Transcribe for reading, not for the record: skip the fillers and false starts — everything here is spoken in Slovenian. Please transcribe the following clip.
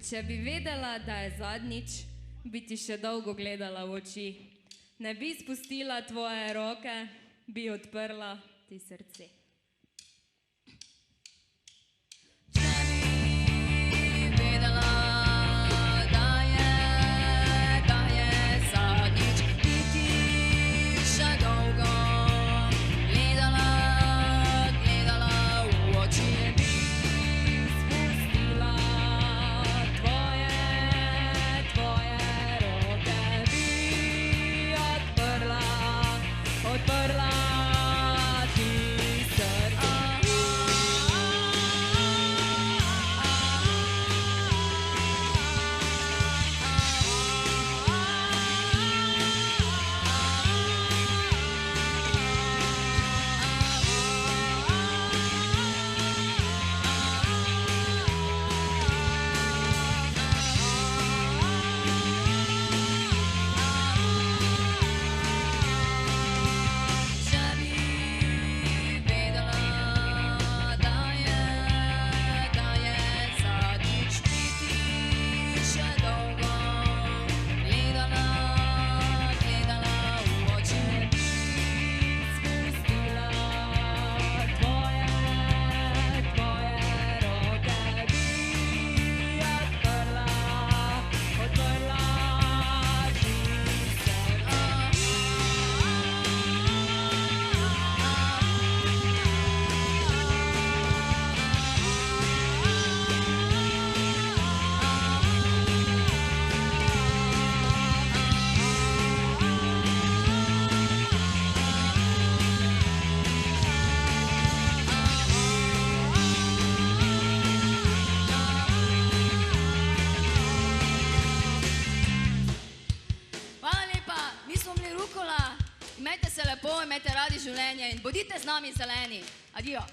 Če bi vedela, da je zadnjič, bi ti še dolgo gledala v oči. Ne bi spustila tvoje roke, bi odprla ti srce. Imejte se lepo, imejte radi življenje in bodite z nami zeleni. Adijo.